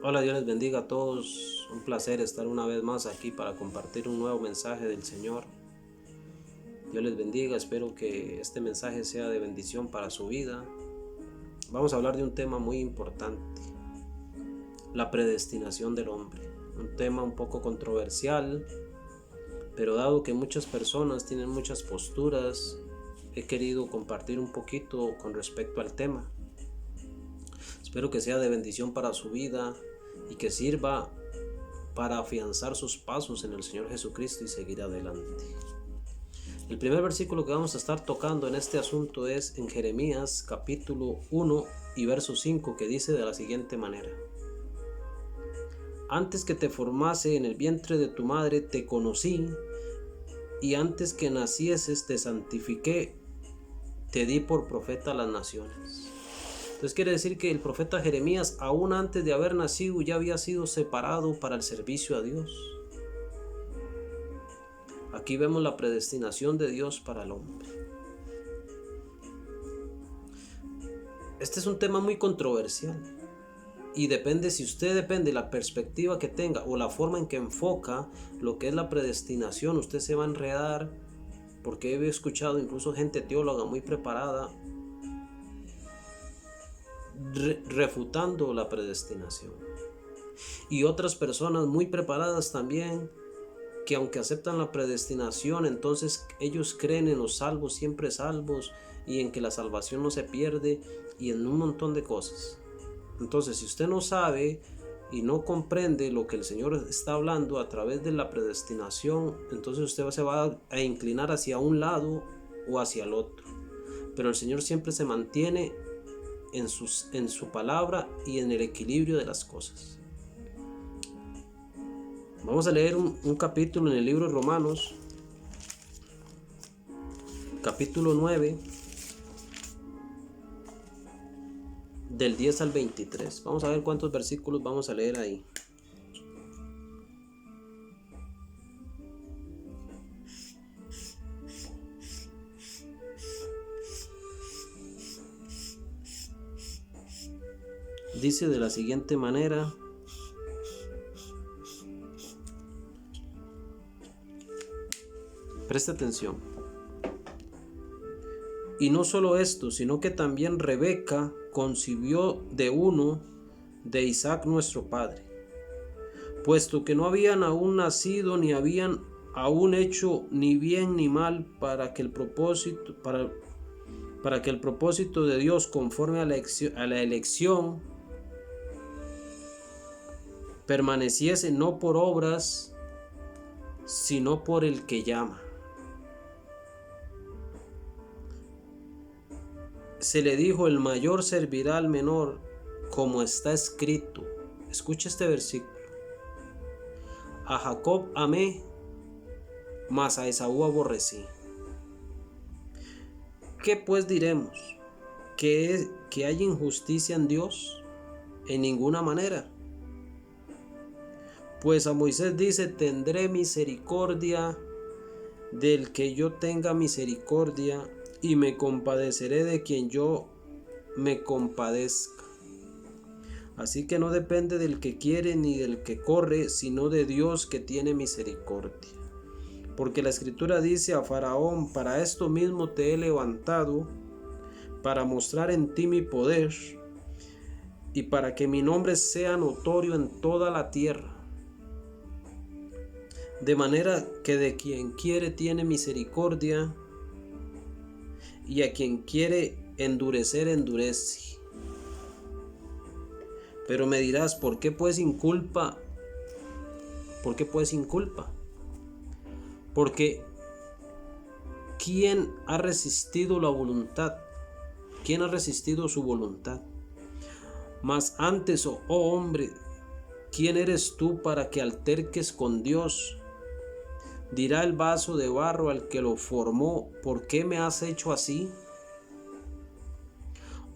Hola, Dios les bendiga a todos. Un placer estar una vez más aquí para compartir un nuevo mensaje del Señor. Dios les bendiga, espero que este mensaje sea de bendición para su vida. Vamos a hablar de un tema muy importante, la predestinación del hombre. Un tema un poco controversial, pero dado que muchas personas tienen muchas posturas, he querido compartir un poquito con respecto al tema. Espero que sea de bendición para su vida y que sirva para afianzar sus pasos en el Señor Jesucristo y seguir adelante. El primer versículo que vamos a estar tocando en este asunto es en Jeremías capítulo 1 y verso 5, que dice de la siguiente manera: Antes que te formase en el vientre de tu madre te conocí, y antes que nacieses te santifiqué, te di por profeta a las naciones. Entonces quiere decir que el profeta Jeremías, aún antes de haber nacido, ya había sido separado para el servicio a Dios. Aquí vemos la predestinación de Dios para el hombre. Este es un tema muy controversial y si usted depende de la perspectiva que tenga o la forma en que enfoca lo que es la predestinación, usted se va a enredar, porque he escuchado incluso gente teóloga muy preparada refutando la predestinación, y otras personas muy preparadas también que aunque aceptan la predestinación, entonces ellos creen en los salvos siempre salvos y en que la salvación no se pierde y en un montón de cosas. Entonces, si usted no sabe y no comprende lo que el Señor está hablando a través de la predestinación, entonces usted se va a inclinar hacia un lado o hacia el otro. Pero el Señor siempre se mantiene en su palabra y en el equilibrio de las cosas. Vamos a leer un capítulo en el libro de Romanos, capítulo 9, del 10 al 23. Vamos a ver cuántos versículos vamos a leer ahí. Dice de la siguiente manera: presta atención. Y no solo esto, sino que también Rebeca concibió de uno de Isaac nuestro padre, puesto que no habían aún nacido ni habían aún hecho ni bien ni mal para que el propósito de Dios conforme a la elección permaneciese no por obras, sino por el que llama. Se le dijo: el mayor servirá al menor, como está escrito. Escucha este versículo: a Jacob amé, mas a Esaú aborrecí. ¿Qué pues diremos? ¿Que hay injusticia en Dios? En ninguna manera. Pues a Moisés dice: tendré misericordia del que yo tenga misericordia, y me compadeceré de quien yo me compadezca. Así que no depende del que quiere ni del que corre, sino de Dios que tiene misericordia. Porque la Escritura dice a Faraón: para esto mismo te he levantado, para mostrar en ti mi poder, y para que mi nombre sea notorio en toda la tierra. De manera que de quien quiere tiene misericordia, y a quien quiere endurecer, endurece. Pero me dirás: ¿por qué pues sin culpa? ¿Por qué pues sin culpa? Porque ¿quién ha resistido la voluntad? ¿Quién ha resistido su voluntad? Mas antes, oh hombre, ¿quién eres tú para que alterques con Dios? Dirá el vaso de barro al que lo formó: ¿por qué me has hecho así?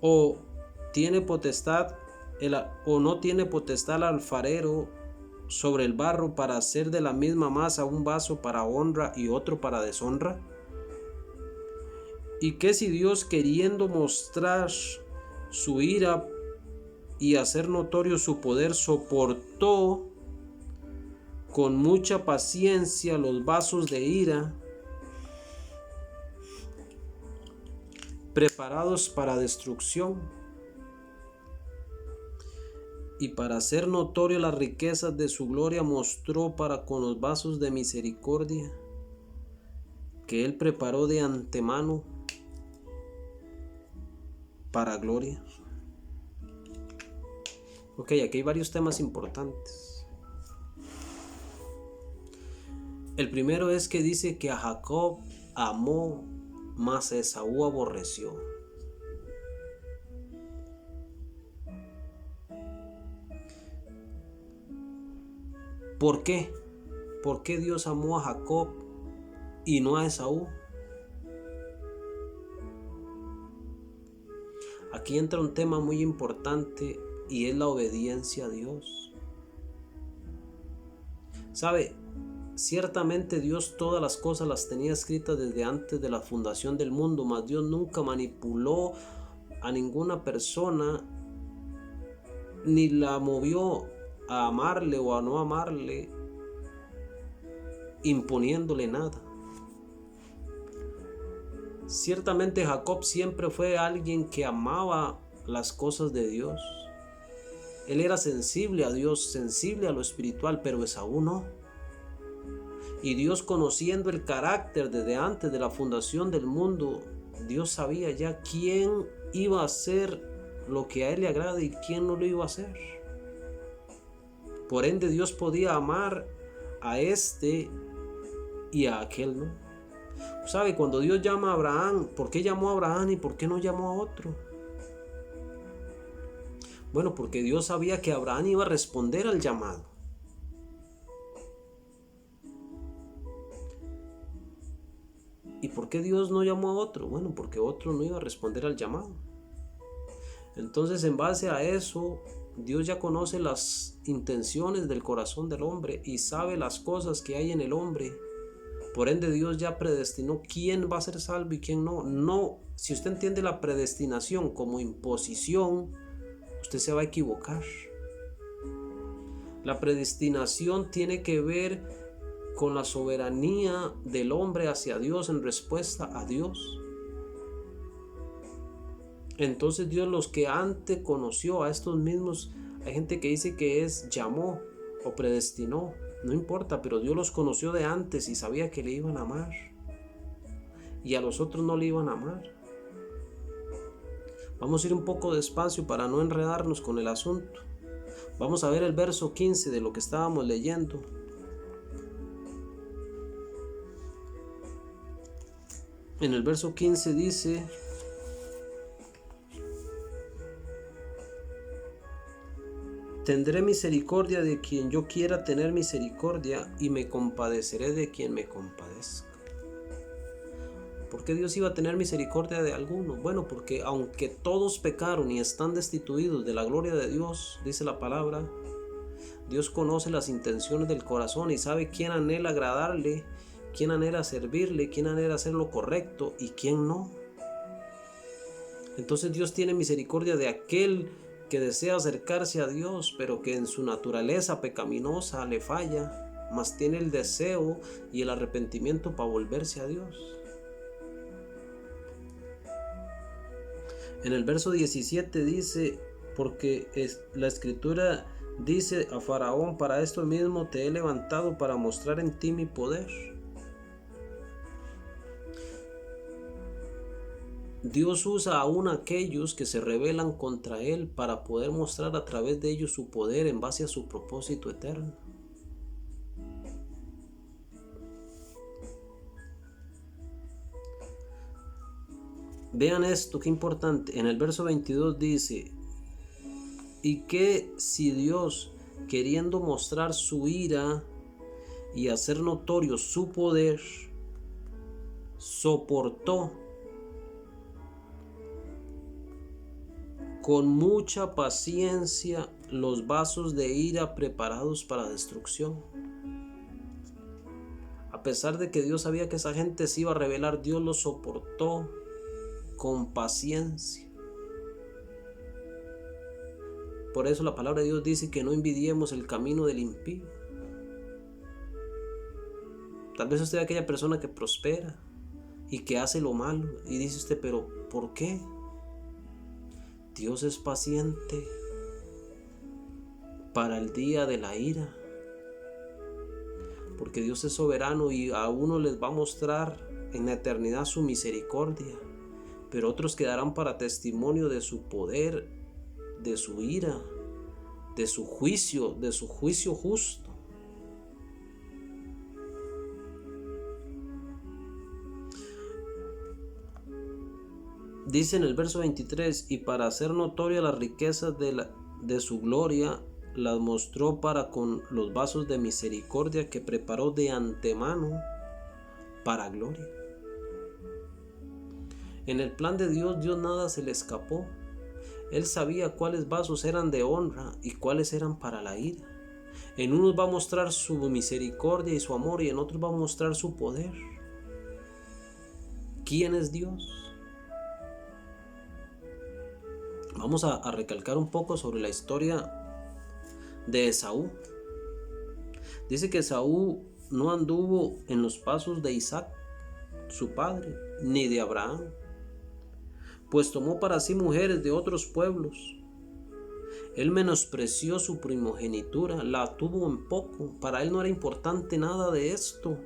¿O no tiene potestad el alfarero sobre el barro para hacer de la misma masa un vaso para honra y otro para deshonra? ¿Y qué si Dios, queriendo mostrar su ira y hacer notorio su poder, soportó con mucha paciencia los vasos de ira preparados para destrucción, y para hacer notorio las riquezas de su gloria mostró para con los vasos de misericordia que él preparó de antemano para gloria. Ok, aquí hay varios temas importantes. El primero es que dice que a Jacob amó, mas a Esaú aborreció. ¿Por qué? ¿Por qué Dios amó a Jacob y no a Esaú? Aquí entra un tema muy importante y es la obediencia a Dios. ¿Sabe? Ciertamente Dios todas las cosas las tenía escritas desde antes de la fundación del mundo, mas Dios nunca manipuló a ninguna persona ni la movió a amarle o a no amarle, imponiéndole nada. Ciertamente Jacob siempre fue alguien que amaba las cosas de Dios. Él era sensible a Dios, sensible a lo espiritual, pero Esaú no. Y Dios, conociendo el carácter desde antes de la fundación del mundo, Dios sabía ya quién iba a hacer lo que a él le agrada y quién no lo iba a hacer. Por ende, Dios podía amar a este y a aquel no. ¿Sabe? Cuando Dios llama a Abraham, ¿por qué llamó a Abraham y por qué no llamó a otro? Bueno, porque Dios sabía que Abraham iba a responder al llamado. ¿Y por qué Dios no llamó a otro? Bueno, porque otro no iba a responder al llamado. Entonces, en base a eso, Dios ya conoce las intenciones del corazón del hombre y sabe las cosas que hay en el hombre. Por ende, Dios ya predestinó quién va a ser salvo y quién no. No, si usted entiende la predestinación como imposición, usted se va a equivocar. La predestinación tiene que ver con la soberanía del hombre hacia Dios en respuesta a Dios. Entonces Dios, los que antes conoció a estos mismos, hay gente que dice que llamó o predestinó, no importa, pero Dios los conoció de antes y sabía que le iban a amar y a los otros no le iban a amar. Vamos a ir un poco despacio para no enredarnos con el asunto. Vamos a ver el verso 15 de lo que estábamos leyendo. En el verso 15 dice: tendré misericordia de quien yo quiera tener misericordia y me compadeceré de quien me compadezca. ¿Por qué Dios iba a tener misericordia de alguno? Bueno, porque aunque todos pecaron y están destituidos de la gloria de Dios, dice la palabra, Dios conoce las intenciones del corazón y sabe quién anhela agradarle, quién anhela servirle, quién anhela hacer lo correcto y quién no. Entonces Dios tiene misericordia de aquel que desea acercarse a Dios, pero que en su naturaleza pecaminosa le falla, mas tiene el deseo y el arrepentimiento para volverse a Dios. En el verso 17 dice: porque la escritura dice a Faraón, para esto mismo te he levantado, para mostrar en ti mi poder. Dios usa aún a aquellos que se rebelan contra Él para poder mostrar a través de ellos su poder en base a su propósito eterno. Vean esto, qué importante. En el verso 22 dice: y que si Dios, queriendo mostrar su ira y hacer notorio su poder, soportó con mucha paciencia los vasos de ira preparados para destrucción. A pesar de que Dios sabía que esa gente se iba a rebelar, Dios los soportó con paciencia. Por eso la palabra de Dios dice que no envidiemos el camino del impío. Tal vez usted es aquella persona que prospera y que hace lo malo y dice usted, pero ¿por qué? Dios es paciente para el día de la ira, porque Dios es soberano y a uno les va a mostrar en la eternidad su misericordia, pero otros quedarán para testimonio de su poder, de su ira, de su juicio justo. Dice en el verso 23, y para hacer notoria las riquezas de su gloria, las mostró para con los vasos de misericordia que preparó de antemano para gloria. En el plan de Dios, Dios nada se le escapó. Él sabía cuáles vasos eran de honra y cuáles eran para la ira. En unos va a mostrar su misericordia y su amor, y en otros va a mostrar su poder. ¿Quién es Dios? Vamos a recalcar un poco sobre la historia de Esaú. Dice que Esaú no anduvo en los pasos de Isaac, su padre, ni de Abraham, pues tomó para sí mujeres de otros pueblos. Él menospreció su primogenitura, la tuvo en poco. Para él no era importante nada de esto.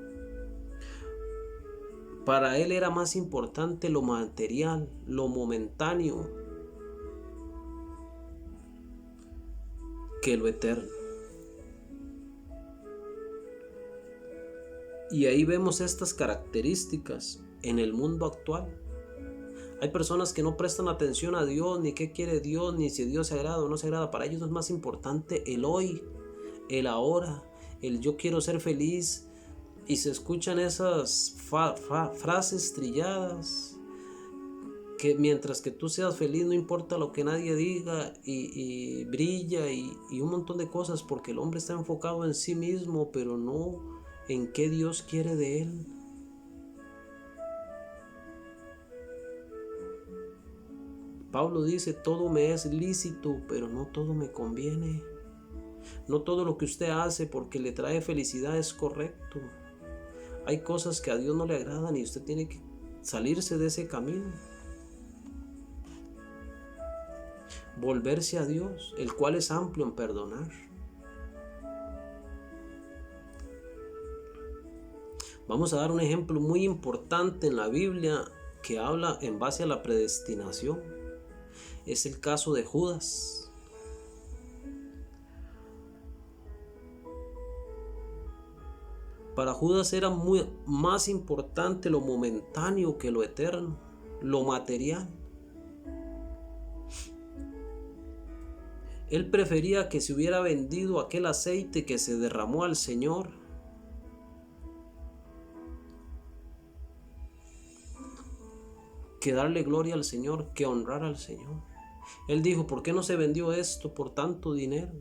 Para él era más importante lo material, lo momentáneo, que lo eterno. Y ahí vemos estas características en el mundo actual. Hay personas que no prestan atención a Dios, ni qué quiere Dios, ni si Dios se agrada o no se agrada. Para ellos es más importante el hoy, el ahora, el yo quiero ser feliz. Y se escuchan esas frases trilladas, que mientras que tú seas feliz no importa lo que nadie diga, y brilla y un montón de cosas, porque el hombre está enfocado en sí mismo, pero no en qué Dios quiere de él. Pablo dice, todo me es lícito, pero no todo me conviene. No todo lo que usted hace porque le trae felicidad es correcto. Hay cosas que a Dios no le agradan y usted tiene que salirse de ese camino. Volverse a Dios, el cual es amplio en perdonar. Vamos a dar un ejemplo muy importante en la Biblia que habla en base a la predestinación. Es el caso de Judas. Para Judas era más importante lo momentáneo que lo eterno, lo material. Él prefería que se hubiera vendido aquel aceite que se derramó al Señor que darle gloria al Señor, que honrar al Señor. Él dijo, ¿por qué no se vendió esto por tanto dinero?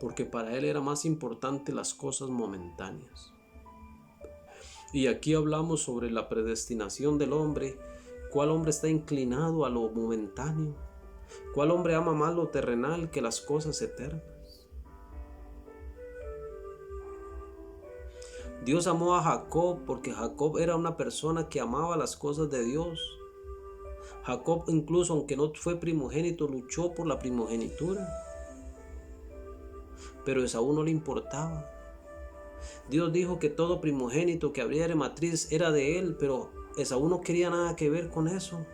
Porque para él era más importante las cosas momentáneas. Y aquí hablamos sobre la predestinación del hombre. ¿Cuál hombre está inclinado a lo momentáneo? ¿Cuál hombre ama más lo terrenal que las cosas eternas? Dios amó a Jacob porque Jacob era una persona que amaba las cosas de Dios. Jacob, incluso aunque no fue primogénito, luchó por la primogenitura. Pero a Esaú no le importaba. Dios dijo que todo primogénito que abriera matriz era de él, pero Esaú no quería nada que ver con eso.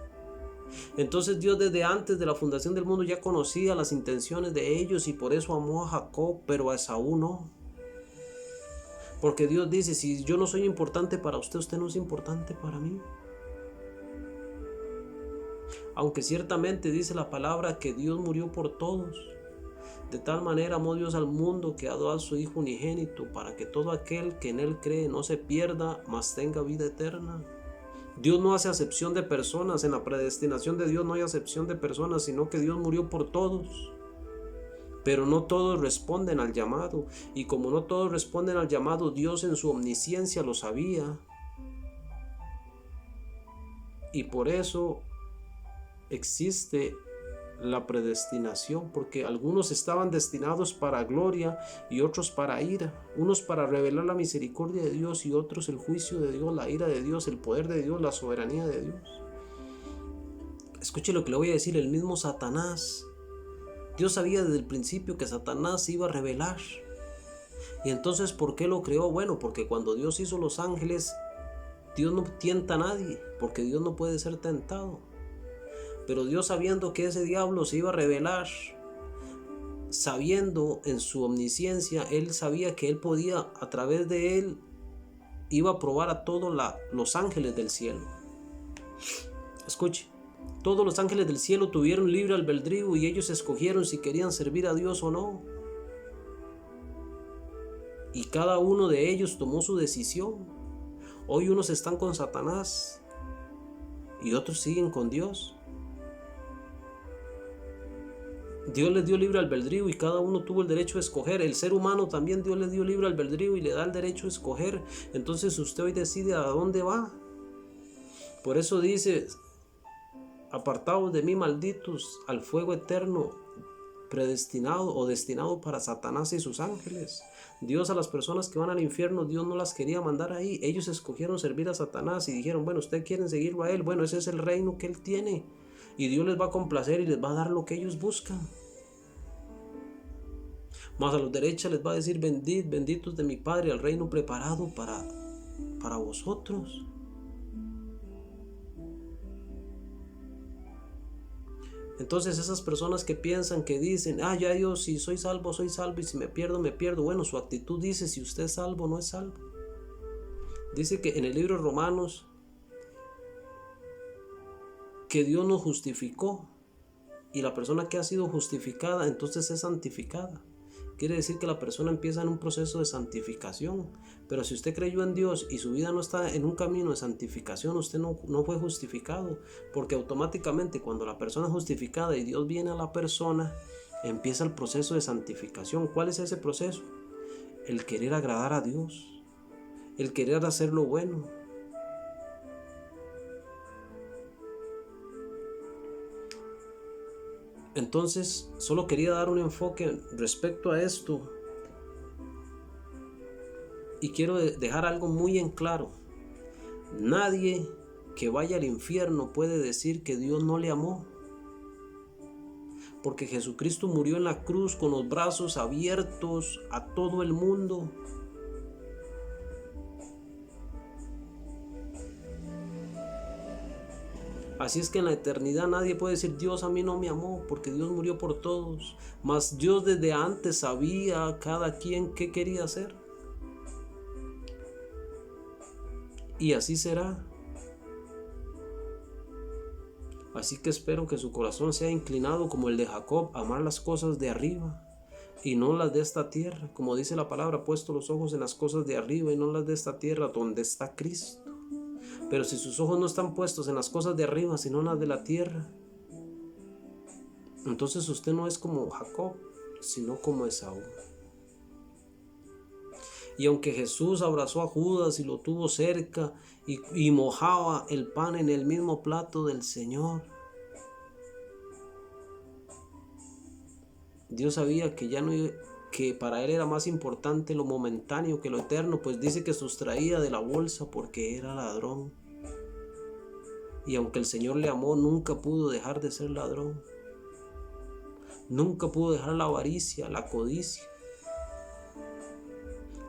Entonces Dios desde antes de la fundación del mundo ya conocía las intenciones de ellos y por eso amó a Jacob, pero a Esaú no. Porque Dios dice, si yo no soy importante para usted, usted no es importante para mí. Aunque ciertamente dice la palabra que Dios murió por todos. De tal manera amó Dios al mundo que ha dado a su Hijo unigénito, para que todo aquel que en él cree no se pierda, mas tenga vida eterna. Dios no hace acepción de personas. En la predestinación de Dios no hay acepción de personas, sino que Dios murió por todos. Pero no todos responden al llamado. Y como no todos responden al llamado, Dios en su omnisciencia lo sabía. Y por eso existe la predestinación, porque algunos estaban destinados para gloria y otros para ira, unos para revelar la misericordia de Dios y otros el juicio de Dios, la ira de Dios, el poder de Dios, la soberanía de Dios. Escuche lo que le voy a decir, el mismo Satanás. Dios sabía desde el principio que Satanás se iba a revelar. Y entonces, ¿por qué lo creó? Bueno, porque cuando Dios hizo los ángeles, Dios no tienta a nadie, porque Dios no puede ser tentado. Pero Dios, sabiendo que ese diablo se iba a revelar, sabiendo en su omnisciencia, Él sabía que Él podía, a través de Él, iba a probar a todos los ángeles del cielo. Escuche, todos los ángeles del cielo tuvieron libre albedrío y ellos escogieron si querían servir a Dios o no. Y cada uno de ellos tomó su decisión. Hoy unos están con Satanás y otros siguen con Dios. Dios les dio libre albedrío y cada uno tuvo el derecho a escoger. El ser humano también Dios le dio libre albedrío y le da el derecho a escoger. Entonces usted hoy decide a dónde va. Por eso dice: apartaos de mí, malditos, al fuego eterno, predestinado o destinado para Satanás y sus ángeles. Dios, a las personas que van al infierno, Dios no las quería mandar ahí. Ellos escogieron servir a Satanás y dijeron: bueno, ustedes quieren seguirlo a él, bueno, ese es el reino que él tiene y Dios les va a complacer y les va a dar lo que ellos buscan. Más a los derechas les va a decir: benditos de mi Padre, al reino preparado para vosotros. Entonces esas personas que piensan, que dicen: ya yo, si soy salvo, y si me pierdo, me pierdo. Bueno, su actitud dice si usted es salvo o no es salvo. Dice que en el libro de Romanos que Dios nos justificó, y la persona que ha sido justificada entonces es santificada. Quiere decir que la persona empieza en un proceso de santificación. Pero si usted creyó en Dios y su vida no está en un camino de santificación, usted no fue justificado. Porque automáticamente cuando la persona es justificada y Dios viene a la persona, empieza el proceso de santificación. ¿Cuál es ese proceso? El querer agradar a Dios, el querer hacer lo bueno. Entonces, solo quería dar un enfoque respecto a esto. Y quiero dejar algo muy en claro. Nadie que vaya al infierno puede decir que Dios no le amó. Porque Jesucristo murió en la cruz con los brazos abiertos a todo el mundo. Así es que en la eternidad nadie puede decir: Dios a mí no me amó, porque Dios murió por todos. Mas Dios desde antes sabía cada quien qué quería hacer. Y así será. Así que espero que su corazón sea inclinado como el de Jacob, a amar las cosas de arriba y no las de esta tierra. Como dice la palabra: puesto los ojos en las cosas de arriba y no las de esta tierra, donde está Cristo. Pero si sus ojos no están puestos en las cosas de arriba, sino en las de la tierra, entonces usted no es como Jacob, sino como Esaú. Y aunque Jesús abrazó a Judas y lo tuvo cerca y mojaba el pan en el mismo plato del Señor, Dios sabía que para él era más importante lo momentáneo que lo eterno, pues dice que sustraía de la bolsa porque era ladrón. Y aunque el Señor le amó, nunca pudo dejar de ser ladrón. Nunca pudo dejar la avaricia, la codicia.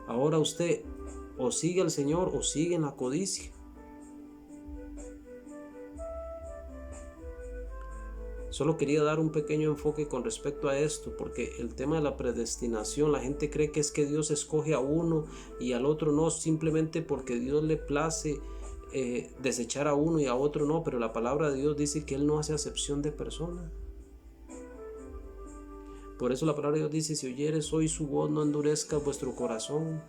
Ahora usted o sigue al Señor o sigue en la codicia. Solo quería dar un pequeño enfoque con respecto a esto, porque el tema de la predestinación, la gente cree que es que Dios escoge a uno y al otro no, simplemente porque Dios le place desechar a uno y a otro no, pero la palabra de Dios dice que Él no hace acepción de persona. Por eso la palabra de Dios dice: si oyeres hoy su voz, no endurezcas vuestro corazón.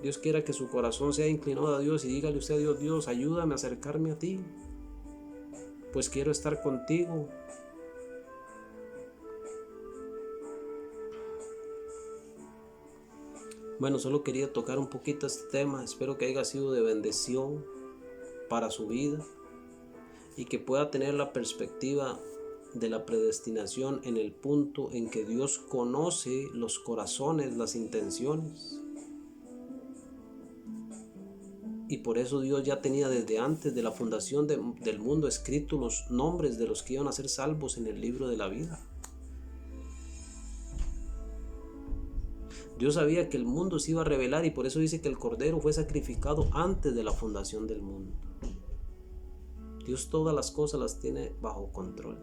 Dios quiera que su corazón sea inclinado a Dios y dígale usted a Dios: Dios, ayúdame a acercarme a ti, pues quiero estar contigo. Bueno, solo quería tocar un poquito este tema. Espero que haya sido de bendición para su vida y que pueda tener la perspectiva de la predestinación en el punto en que Dios conoce los corazones, las intenciones. Y por eso Dios ya tenía desde antes de la fundación del mundo escritos los nombres de los que iban a ser salvos en el libro de la vida. Dios sabía que el mundo se iba a revelar y por eso dice que el Cordero fue sacrificado antes de la fundación del mundo. Dios todas las cosas las tiene bajo control.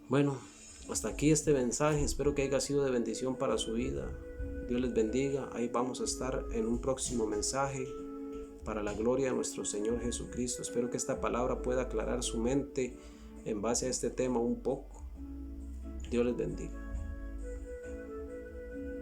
Bueno, hasta aquí este mensaje. Espero que haya sido de bendición para su vida. Dios les bendiga. Ahí vamos a estar en un próximo mensaje para la gloria de nuestro Señor Jesucristo. Espero que esta palabra pueda aclarar su mente en base a este tema un poco. Dios les bendiga.